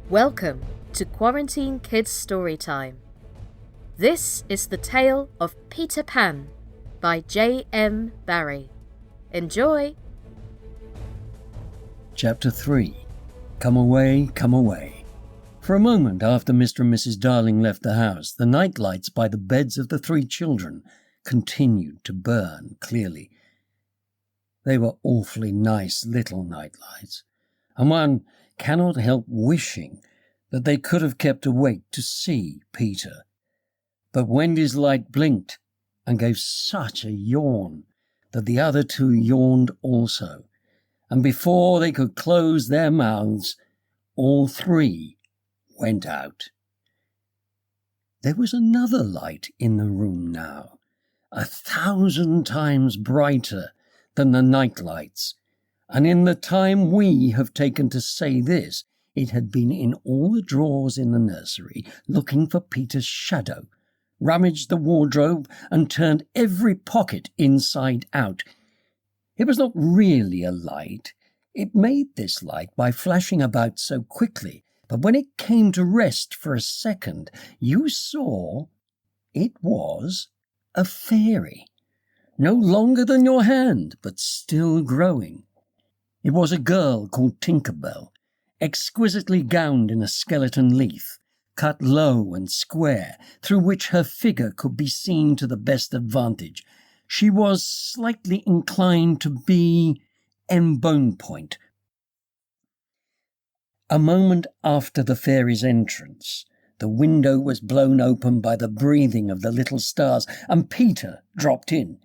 Welcome to Quarantine Kids Storytime. This is the tale of Peter Pan by JM Barrie. Enjoy! Chapter 3. Come away, come away. For a moment after Mr. and Mrs. Darling left the house, the night lights by the beds of the 3 children continued to burn clearly. They were awfully nice little night lights, and one cannot help wishing that they could have kept awake to see Peter. But Wendy's light blinked and gave such a yawn that the other 2 yawned also, and before they could close their mouths, all 3 went out. There was another light in the room now, 1,000 times brighter than the night lights, and in the time we have taken to say this, it had been in all the drawers in the nursery, looking for Peter's shadow, rummaged the wardrobe and turned every pocket inside out. It was not really a light. It made this light by flashing about so quickly, but when it came to rest for a second, you saw it was a fairy, no longer than your hand, but still growing. It was a girl called Tinkerbell, exquisitely gowned in a skeleton leaf, cut low and square, through which her figure could be seen to the best advantage. She was slightly inclined to be bone point. A moment after the fairy's entrance, the window was blown open by the breathing of the little stars, and Peter dropped in.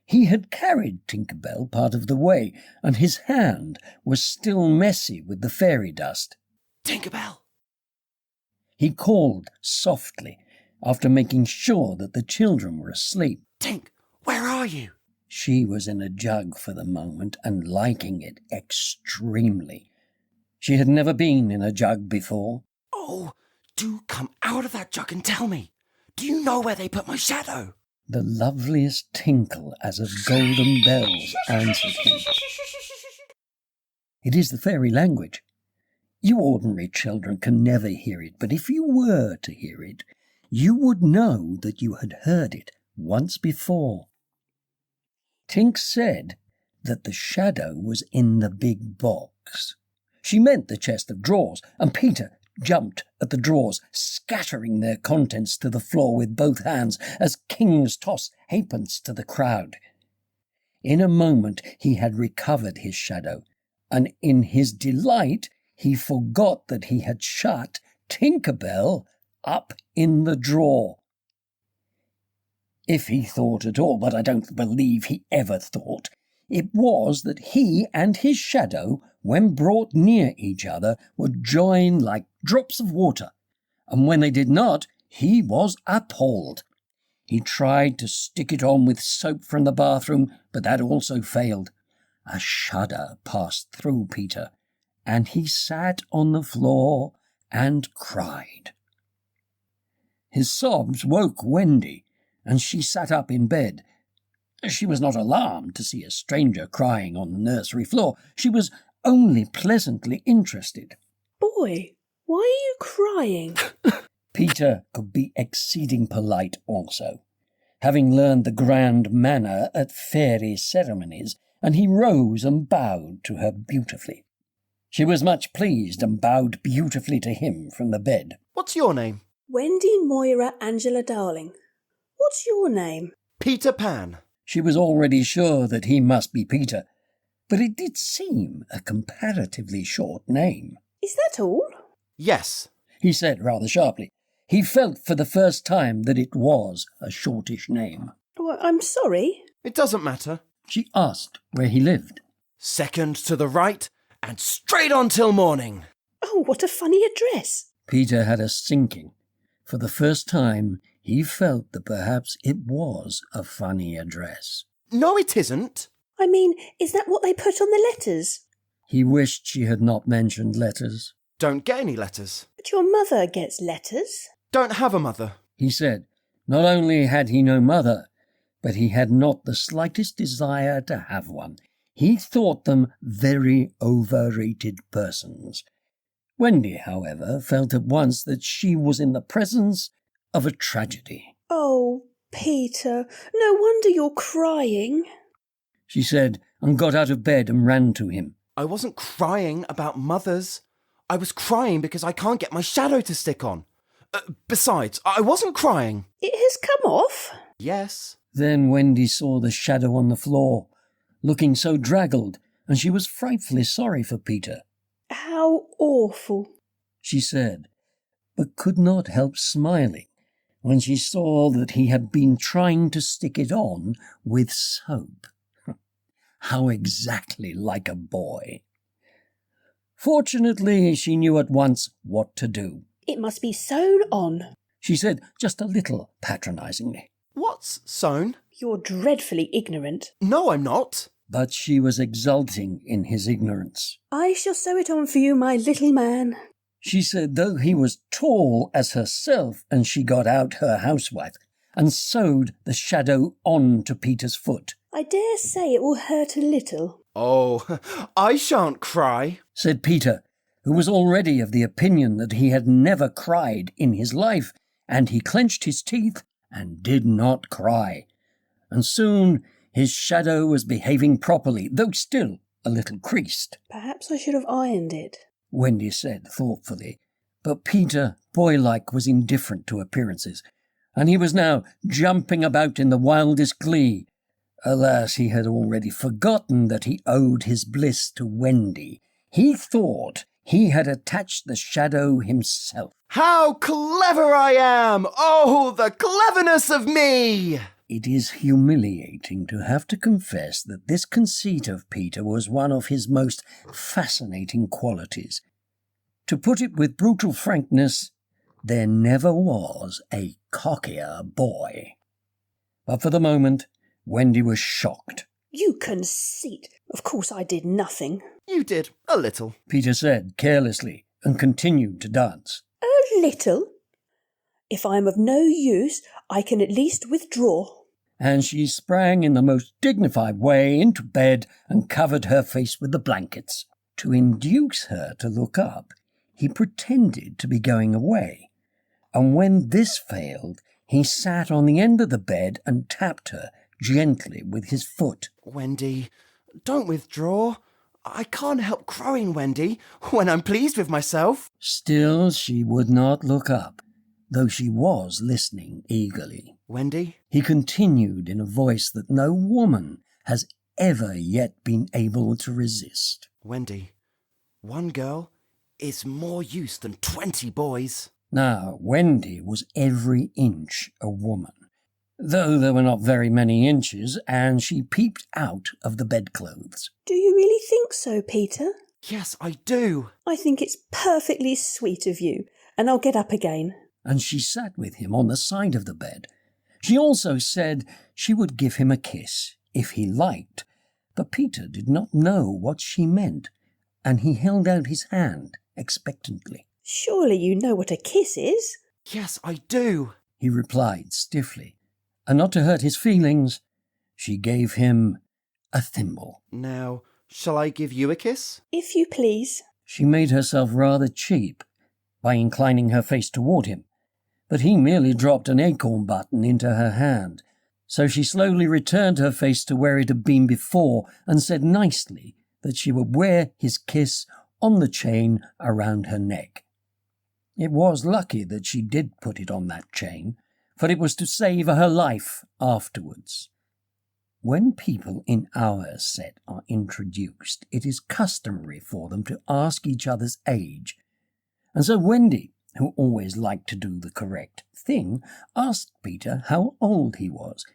He had carried Tinkerbell part of the way, and his hand was still messy with the fairy dust. Tinkerbell! He called softly, after making sure that the children were asleep. Tink, where are you? She was in a jug for the moment, and liking it extremely. She had never been in a jug before. Oh, do come out of that jug and tell me. Do you know where they put my shadow? The loveliest tinkle as of golden bells answered him. It is the fairy language. You ordinary children can never hear it, but if you were to hear it, you would know that you had heard it once before. Tink said that the shadow was in the big box. She meant the chest of drawers, and Peter jumped at the drawers, scattering their contents to the floor with both hands as kings toss halfpence to the crowd. In a moment he had recovered his shadow, and in his delight he forgot that he had shut Tinkerbell up in the drawer. If he thought at all, but I don't believe he ever thought, it was that he and his shadow, when brought near each other, would join like drops of water, and when they did not, he was appalled. He tried to stick it on with soap from the bathroom, but that also failed. A shudder passed through Peter, and he sat on the floor and cried. His sobs woke Wendy, and she sat up in bed. She was not alarmed to see a stranger crying on the nursery floor. She was only pleasantly interested. Boy, why are you crying? Peter could be exceeding polite also, having learned the grand manner at fairy ceremonies, and he rose and bowed to her beautifully. She was much pleased and bowed beautifully to him from the bed. What's your name? Wendy Moira Angela Darling. What's your name? Peter Pan. She was already sure that he must be Peter, but it did seem a comparatively short name. Is that all? Yes, He said rather sharply. He felt for the first time that it was a shortish name. Oh, I'm sorry. it doesn't matter. She asked where he lived. Second to the right and straight on till morning. Oh, what a funny address. Peter had a sinking. For the first time, he felt that perhaps it was a funny address. No, it isn't. I mean, is that what they put on the letters? He wished she had not mentioned letters. Don't get any letters. But your mother gets letters. Don't have a mother. He said not only had he no mother, but he had not the slightest desire to have one. He thought them very overrated persons, Wendy, however, felt at once that she was in the presence of a tragedy. Oh, Peter, no wonder you're crying. She said, and got out of bed and ran to him. I wasn't crying about mothers. I was crying because I can't get my shadow to stick on. Besides, I wasn't crying. It has come off. Yes. Then Wendy saw the shadow on the floor, looking so draggled, and she was frightfully sorry for Peter. How awful, she said, but could not help smiling when she saw that he had been trying to stick it on with soap. How exactly like a boy. Fortunately, she knew at once what to do. It must be sewn on. She said, just a little patronisingly. What's sewn? You're dreadfully ignorant. No, I'm not. But she was exulting in his ignorance. I shall sew it on for you, my little man. She said, though he was tall as herself, and she got out her housewife and sewed the shadow on to Peter's foot. I dare say it will hurt a little. Oh, I shan't cry, said Peter, who was already of the opinion that he had never cried in his life, and he clenched his teeth and did not cry. And soon his shadow was behaving properly, though still a little creased. Perhaps I should have ironed it, Wendy said thoughtfully. But Peter, boy-like, was indifferent to appearances, and he was now jumping about in the wildest glee. Alas, he had already forgotten that he owed his bliss to Wendy. He thought he had attached the shadow himself. How clever I am! Oh, the cleverness of me! It is humiliating to have to confess that this conceit of Peter was one of his most fascinating qualities. To put it with brutal frankness, there never was a cockier boy. But for the moment, Wendy was shocked. You conceit! Of course I did nothing. You did, a little, Peter said carelessly, and continued to dance. A little? If I am of no use, I can at least withdraw. And she sprang in the most dignified way into bed and covered her face with the blankets. To induce her to look up, he pretended to be going away, and when this failed, he sat on the end of the bed and tapped her gently with his foot. Wendy, don't withdraw. I can't help crowing, Wendy, when I'm pleased with myself. Still she would not look up, though she was listening eagerly. Wendy? He continued in a voice that no woman has ever yet been able to resist. Wendy, one girl is more use than 20 boys. Now, Wendy was every inch a woman, though there were not very many inches, and she peeped out of the bedclothes. Do you really think so, Peter? Yes, I do. I think it's perfectly sweet of you, and I'll get up again. And she sat with him on the side of the bed. She also said she would give him a kiss, if he liked, but Peter did not know what she meant, and he held out his hand expectantly. Surely you know what a kiss is? Yes, I do, he replied stiffly, and not to hurt his feelings, she gave him a thimble. Now, shall I give you a kiss? If you please. She made herself rather cheap by inclining her face toward him, but he merely dropped an acorn button into her hand, so she slowly returned her face to where it had been before and said nicely that she would wear his kiss on the chain around her neck. It was lucky that she did put it on that chain, for it was to save her life afterwards. When people in our set are introduced, it is customary for them to ask each other's age, and so Wendy, who always liked to do the correct thing, asked Peter how old he was.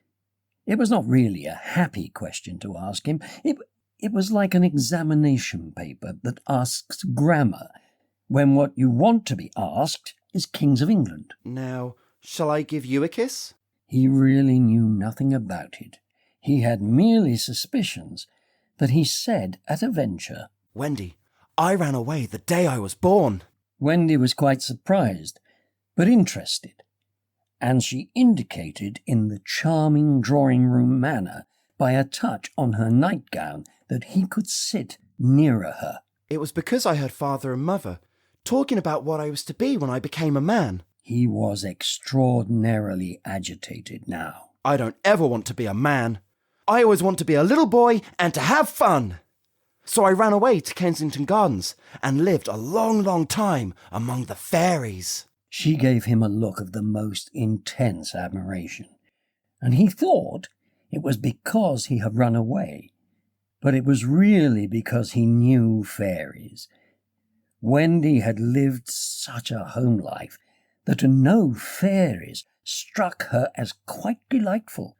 It was not really a happy question to ask him. It was like an examination paper that asks grammar, when what you want to be asked is Kings of England. Now, shall I give you a kiss? He really knew nothing about it. He had merely suspicions, but he said at a venture, Wendy, I ran away the day I was born. Wendy was quite surprised, but interested, and she indicated in the charming drawing-room manner by a touch on her nightgown that he could sit nearer her. It was because I heard Father and Mother talking about what I was to be when I became a man. He was extraordinarily agitated now. I don't ever want to be a man. I always want to be a little boy and to have fun. So I ran away to Kensington Gardens and lived a long, long time among the fairies. She gave him a look of the most intense admiration, and he thought it was because he had run away, but it was really because he knew fairies. Wendy had lived such a home life that to know fairies struck her as quite delightful.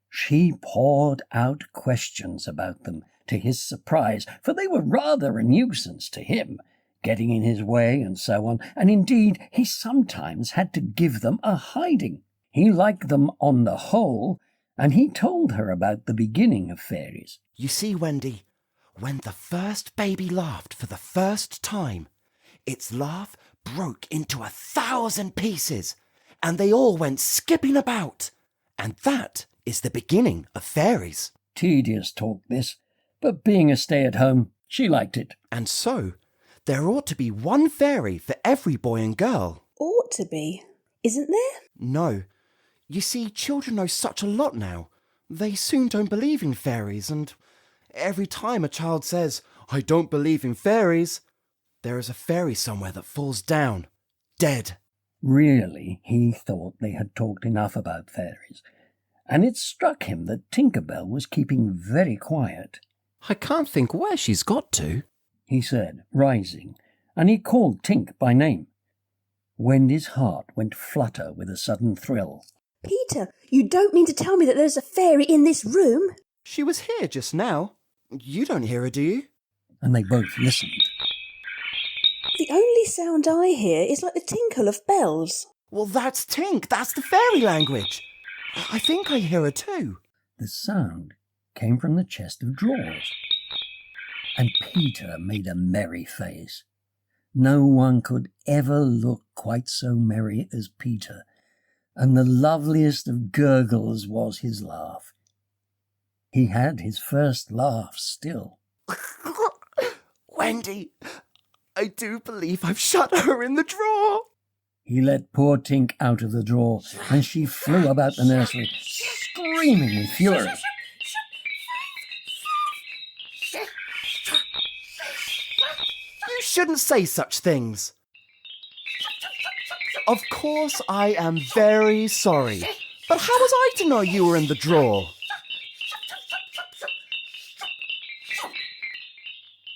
She poured out questions about them, to his surprise, for they were rather a nuisance to him, getting in his way and so on, and indeed he sometimes had to give them a hiding. He liked them on the whole, and he told her about the beginning of fairies. You see, Wendy, when the first baby laughed for the first time, its laugh broke into 1,000 pieces, and they all went skipping about. And that is the beginning of fairies. Tedious talk this, but being a stay-at-home, she liked it. And so, there ought to be one fairy for every boy and girl. Ought to be. Isn't there? No. You see, children know such a lot now. They soon don't believe in fairies, and every time a child says, "I don't believe in fairies," there is a fairy somewhere that falls down, dead. Really, he thought they had talked enough about fairies, and it struck him that Tinkerbell was keeping very quiet. I can't think where she's got to, he said, rising, and he called Tink by name. Wendy's heart went flutter with a sudden thrill. Peter, you don't mean to tell me that there's a fairy in this room? She was here just now. You don't hear her, do you? And they both listened. The only sound I hear is like the tinkle of bells. Well, that's Tink. That's the fairy language. I think I hear her too. The sound came from the chest of drawers, and Peter made a merry face. No one could ever look quite so merry as Peter, and the loveliest of gurgles was his laugh. He had his first laugh still. Wendy, I do believe I've shut her in the drawer. He let poor Tink out of the drawer, and she flew about the nursery, screaming with fury. You shouldn't say such things. Of course, I am very sorry. But how was I to know you were in the drawer?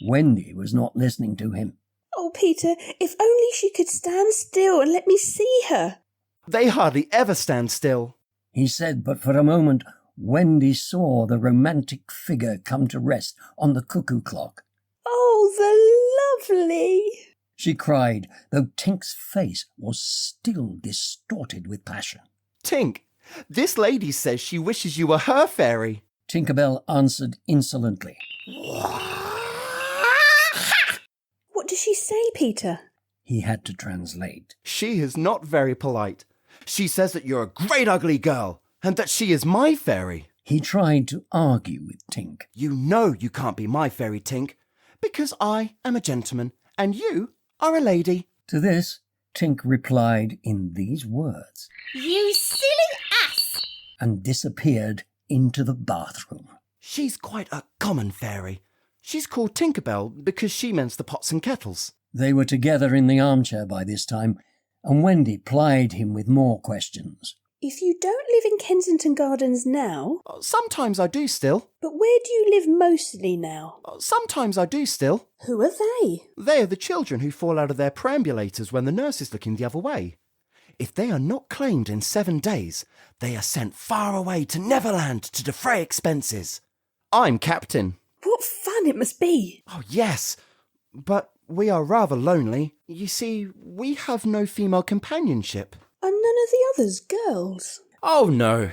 Wendy was not listening to him. Oh, Peter, if only she could stand still and let me see her. They hardly ever stand still, he said, but for a moment Wendy saw the romantic figure come to rest on the cuckoo clock. Oh, the lovely! She cried, though Tink's face was still distorted with passion. Tink, this lady says she wishes you were her fairy. Tinkerbell answered insolently. What does she say, Peter? He had to translate. She is not very polite. She says that you're a great ugly girl, and that she is my fairy. He tried to argue with Tink. You know you can't be my fairy, Tink, because I am a gentleman, and you are a lady. To this, Tink replied in these words. You silly ass! And disappeared into the bathroom. She's quite a common fairy. She's called Tinkerbell because she mends the pots and kettles. They were together in the armchair by this time, and Wendy plied him with more questions. If you don't live in Kensington Gardens now... Sometimes I do still. But where do you live mostly now? Sometimes I do still. Who are they? They are the children who fall out of their perambulators when the nurse is looking the other way. If they are not claimed in 7 days, they are sent far away to Neverland to defray expenses. I'm captain. What fun it must be! Oh, yes, but we are rather lonely. You see, we have no female companionship. Are none of the others girls? Oh, no.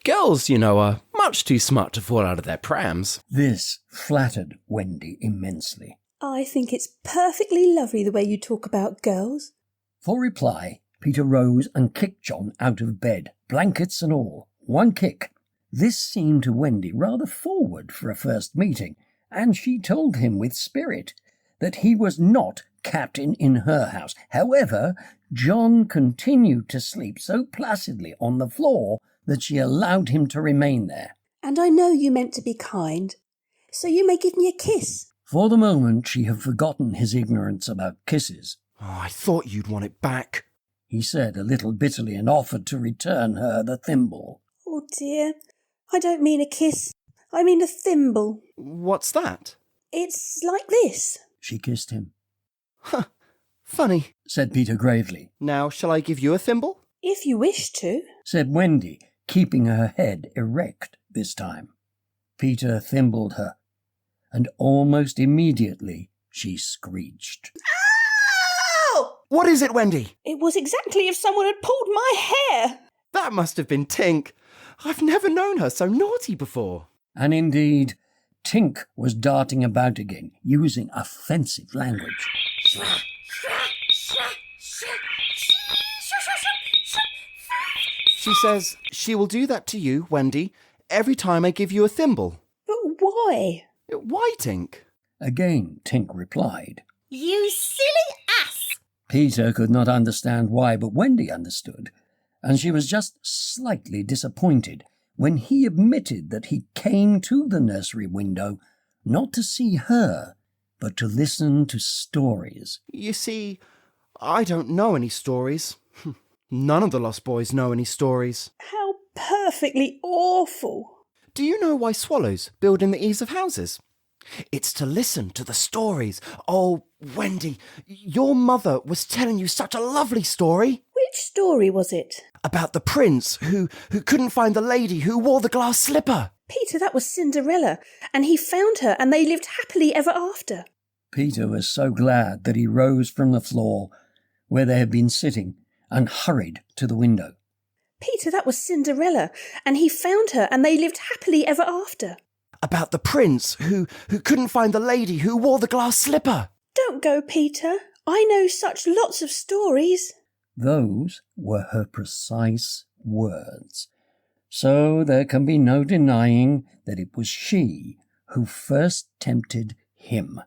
Girls, you know, are much too smart to fall out of their prams. This flattered Wendy immensely. I think it's perfectly lovely the way you talk about girls. For reply, Peter rose and kicked John out of bed, blankets and all. One kick. This seemed to Wendy rather forward for a first meeting, and she told him with spirit that he was not captain in her house. However, John continued to sleep so placidly on the floor that she allowed him to remain there. And I know you meant to be kind, so you may give me a kiss. For the moment, she had forgotten his ignorance about kisses. Oh, I thought you'd want it back, He said a little bitterly and offered to return her the thimble. Oh dear, I don't mean a kiss, I mean a thimble. What's that? It's like this. She kissed him. Huh, funny, Said Peter gravely. Now shall I give you a thimble? If you wish to. Said Wendy, keeping her head erect this time. Peter thimbled her, and almost immediately she screeched. Ow! What is it, Wendy? It was exactly if someone had pulled my hair. That must have been Tink. I've never known her so naughty before. And indeed, Tink was darting about again, using offensive language. She says she will do that to you, Wendy, every time I give you a thimble. But why? Why, Tink? Again, Tink replied. You silly ass! Peter could not understand why, but Wendy understood, and she was just slightly disappointed when he admitted that he came to the nursery window not to see her, but to listen to stories. You see, I don't know any stories. None of the Lost Boys know any stories. How perfectly awful. Do you know why swallows build in the eaves of houses? It's to listen to the stories. Oh, Wendy, your mother was telling you such a lovely story. Which story was it? About the prince who couldn't find the lady who wore the glass slipper. Peter, that was Cinderella, and he found her and they lived happily ever after. Peter was so glad that he rose from the floor where they had been sitting and hurried to the window. Peter, that was Cinderella, and he found her and they lived happily ever after. About the prince who couldn't find the lady who wore the glass slipper. Don't go, Peter. I know such lots of stories. Those were her precise words. So there can be no denying that it was she who first tempted him.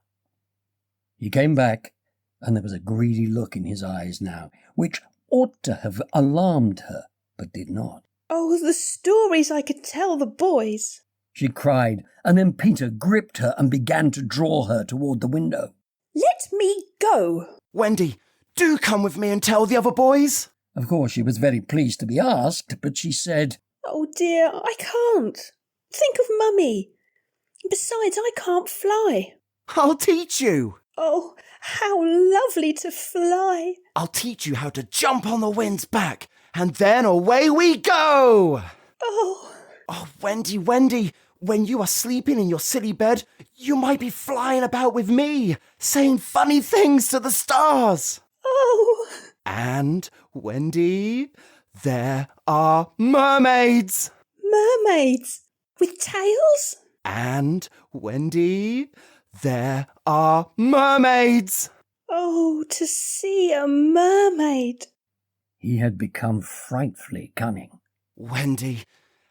He came back, and there was a greedy look in his eyes now, which ought to have alarmed her, but did not. Oh, the stories I could tell the boys. She cried, and then Peter gripped her and began to draw her toward the window. Let me go. Wendy, do come with me and tell the other boys. Of course, she was very pleased to be asked, but she said, Oh dear, I can't. Think of Mummy. Besides, I can't fly. I'll teach you. Oh, how lovely to fly. I'll teach you how to jump on the wind's back, and then away we go. Oh, Oh, Wendy, when you are sleeping in your silly bed, you might be flying about with me, saying funny things to the stars. oh. And, Wendy, there are mermaids. Mermaids with tails? And, Wendy, there are mermaids. Oh, to see a mermaid. he had become frightfully cunning. Wendy,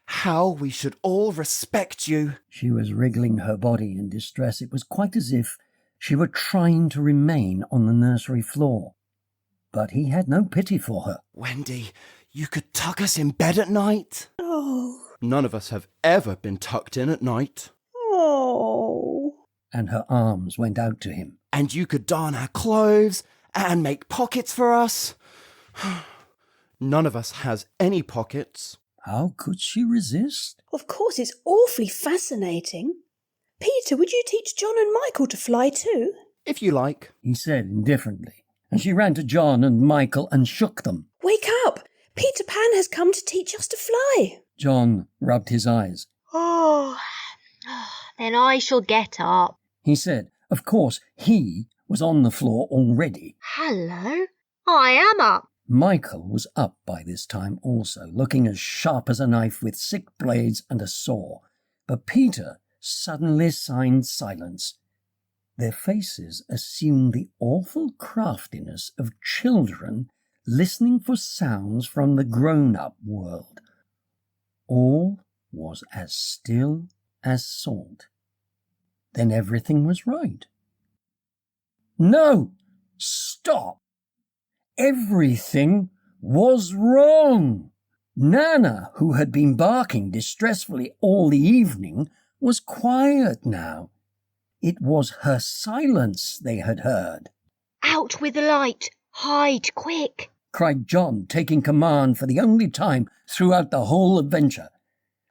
how we should all respect you. She was wriggling her body in distress. It was quite as if she were trying to remain on the nursery floor. But he had no pity for her. Wendy, you could tuck us in bed at night. Oh, None of us have ever been tucked in at night. oh. And her arms went out to him. And you could darn our clothes and make pockets for us. None of us has any pockets. How could she resist? Of course, it's awfully fascinating. Peter, would you teach John and Michael to fly too? If you like. He said indifferently. And she ran to John and Michael and shook them. Wake up! Peter Pan has come to teach us to fly. John rubbed his eyes. Oh, then I shall get up. He said, of course, he was on the floor already. Hello, I am up. Michael was up by this time also, looking as sharp as a knife with 6 blades and a saw. But Peter suddenly signed silence. Their faces assumed the awful craftiness of children listening for sounds from the grown-up world. All was as still as salt. Then everything was right. No! Stop! Everything was wrong. Nana, who had been barking distressfully all the evening, was quiet now. It was her silence they had heard. Out with the light! Hide, quick! Cried John, taking command for the only time throughout the whole adventure.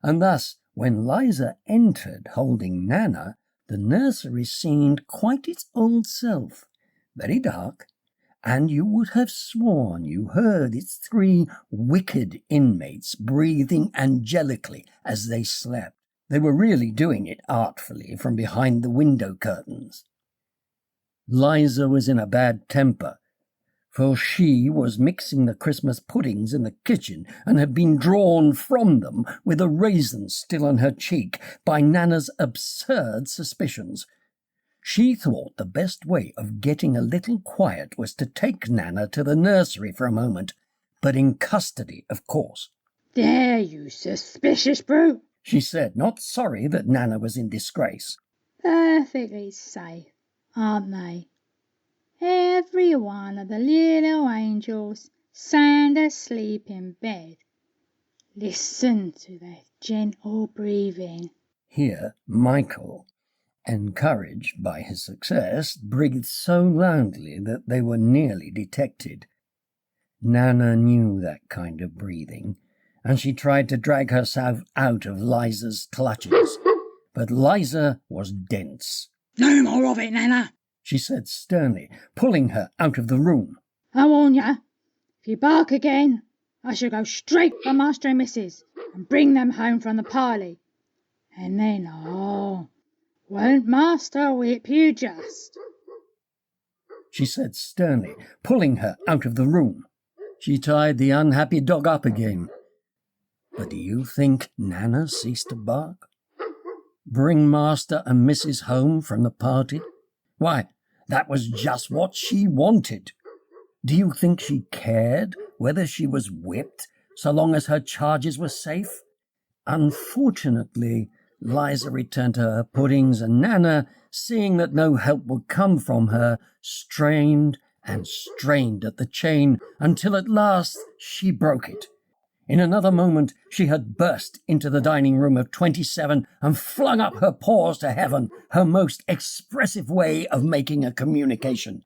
And thus, when Liza entered holding Nana, the nursery seemed quite its old self, very dark, and you would have sworn you heard its 3 wicked inmates breathing angelically as they slept. They were really doing it artfully from behind the window curtains. Liza was in a bad temper, for she was mixing the Christmas puddings in the kitchen and had been drawn from them with a raisin still on her cheek by Nana's absurd suspicions. She thought the best way of getting a little quiet was to take Nana to the nursery for a moment, but in custody, of course. "There, you suspicious brute," she said, not sorry that Nana was in disgrace. "Perfectly safe, aren't they? Every one of the little angels sound asleep in bed. Listen to that gentle breathing." Here Michael, encouraged by his success, breathed so loudly that they were nearly detected. Nana knew that kind of breathing, and she tried to drag herself out of Liza's clutches. But Liza was dense. "No more of it, Nana," she said sternly, pulling her out of the room. "I warn you, if you bark again, I shall go straight for Master and Missus and bring them home from the parley. And then, won't Master whip you just?" she said sternly, pulling her out of the room. She tied the unhappy dog up again. But do you think Nana ceased to bark? Bring Master and Mrs. home from the party? Why, that was just what she wanted. Do you think she cared whether she was whipped so long as her charges were safe? Unfortunately, Liza returned to her puddings, and Nana, seeing that no help would come from her, strained and strained at the chain until at last she broke it. In another moment she had burst into the dining room of 27 and flung up her paws to heaven, her most expressive way of making a communication.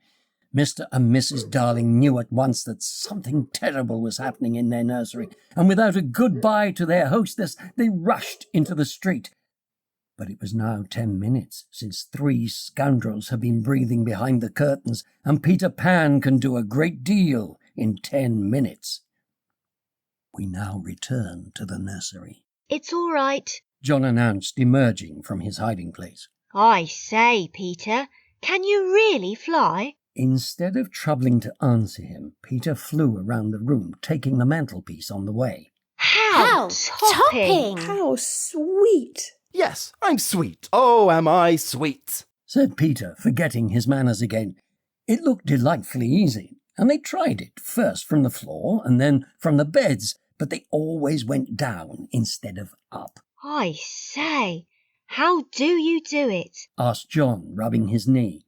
Mr. and Mrs. Darling knew at once that something terrible was happening in their nursery, and without a goodbye to their hostess, they rushed into the street. But it was now 10 minutes since 3 scoundrels had been breathing behind the curtains, and Peter Pan can do a great deal in 10 minutes. We now return to the nursery. It's all right, John announced, emerging from his hiding place. I say, Peter, can you really fly? Instead of troubling to answer him, Peter flew around the room, taking the mantelpiece on the way. How topping! How sweet! Yes, I'm sweet. Oh, am I sweet? Said Peter, forgetting his manners again. It looked delightfully easy, and they tried it, first from the floor and then from the beds, but they always went down instead of up. I say, how do you do it? Asked John, rubbing his knee.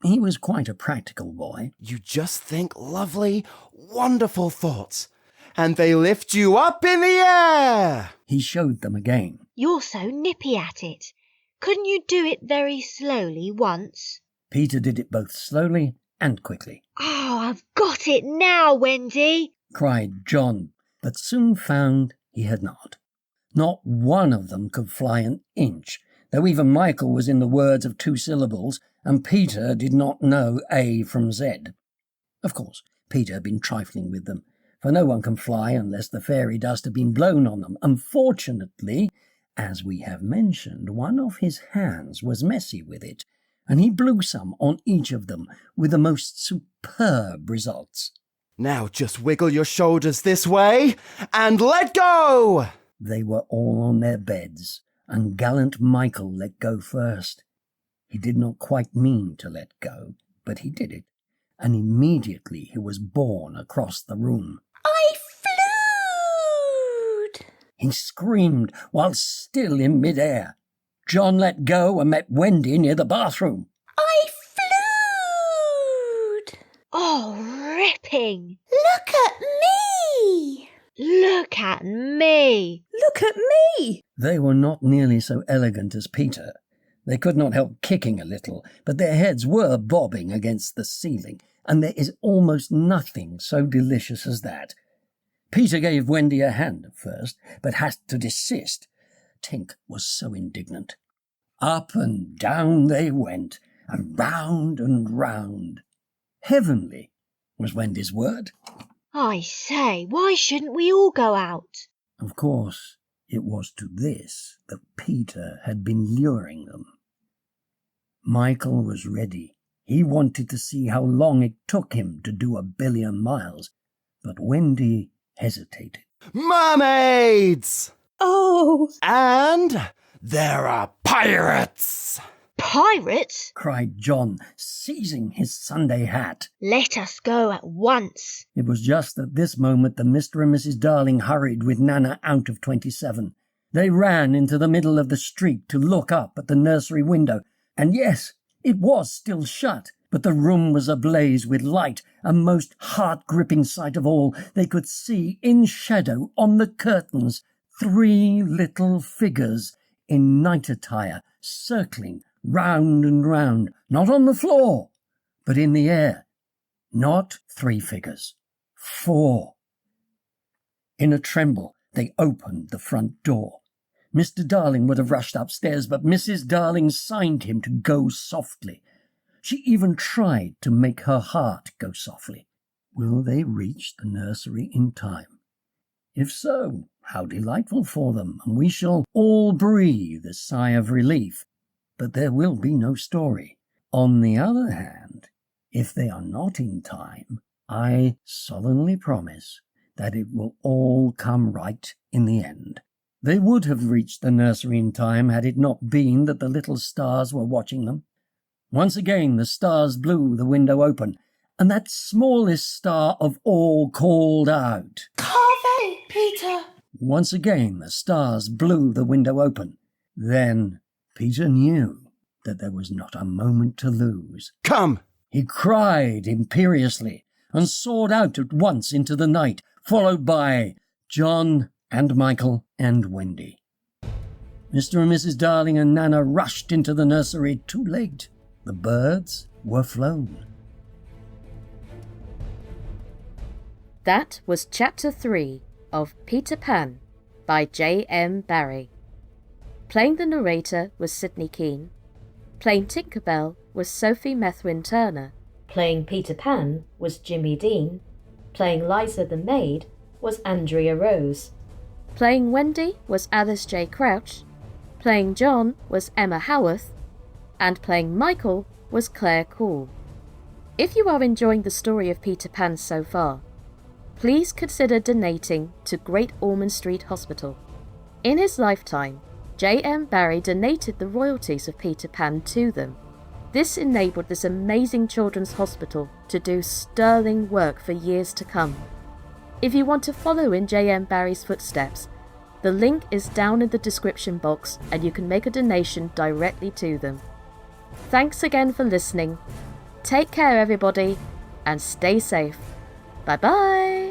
He was quite a practical boy. You just think lovely, wonderful thoughts, and they lift you up in the air. He showed them again. You're so nippy at it. Couldn't you do it very slowly once? Peter did it both slowly and quickly. Oh, I've got it now, Wendy, cried John, but soon found he had not. Not one of them could fly an inch, though even Michael was in the words of 2 syllables, and Peter did not know A from Z. Of course, Peter had been trifling with them, for no one can fly unless the fairy dust had been blown on them. Unfortunately, as we have mentioned, one of his hands was messy with it, and he blew some on each of them with the most superb results. Now just wiggle your shoulders this way and let go! They were all on their beds, and gallant Michael let go first. He did not quite mean to let go, but he did it, and immediately he was borne across the room. I flew! He screamed while still in mid-air. John let go and met Wendy near the bathroom. I flew! Oh, ripping! Look at me! Look at me! Look at me! They were not nearly so elegant as Peter. They could not help kicking a little, but their heads were bobbing against the ceiling, and there is almost nothing so delicious as that. Peter gave Wendy a hand at first, but had to desist. Tink was so indignant. Up and down they went, and round. Heavenly was Wendy's word. I say, why shouldn't we all go out? Of course, it was to this that Peter had been luring them. Michael was ready. He wanted to see how long it took him to do 1 billion miles, but Wendy hesitated. Mermaids! Oh, And there are pirates! Pirates? Cried John, seizing his Sunday hat. Let us go at once. It was just at this moment that Mr. and Mrs. Darling hurried with Nana out of 27. They ran into the middle of the street to look up at the nursery window, and yes, it was still shut, but the room was ablaze with light, a most heart-gripping sight of all. They could see in shadow on the curtains 3 little figures in night attire, circling round and round, not on the floor, but in the air. Not 3 figures, 4. In a tremble, they opened the front door. Mr. Darling would have rushed upstairs, but Mrs. Darling signed him to go softly. She even tried to make her heart go softly. Will they reach the nursery in time? If so, how delightful for them, and we shall all breathe a sigh of relief. But there will be no story. On the other hand, if they are not in time, I solemnly promise that it will all come right in the end. They would have reached the nursery in time had it not been that the little stars were watching them. Once again the stars blew the window open, and that smallest star of all called out. Carve, Peter! Once again the stars blew the window open. Then Peter knew that there was not a moment to lose. Come! He cried imperiously and soared out at once into the night, followed by John and Michael and Wendy. Mr. and Mrs. Darling and Nana rushed into the nursery too late. The birds were flown. That was Chapter 3 of Peter Pan by JM Barrie. Playing the narrator was Sidney Kean. Playing Tinkerbell was Sophie Methuen-Turner. Playing Peter Pan was Jimmy Dean. Playing Liza the Maid was Andrea Rose. Playing Wendy was Alice J. Crouch. Playing John was Emma Howarth. And playing Michael was Claire Coull. If you are enjoying the story of Peter Pan so far, please consider donating to Great Ormond Street Hospital. In his lifetime, JM Barrie donated the royalties of Peter Pan to them. This enabled this amazing children's hospital to do sterling work for years to come. If you want to follow in JM Barrie's footsteps, the link is down in the description box and you can make a donation directly to them. Thanks again for listening. Take care everybody and stay safe. Bye bye!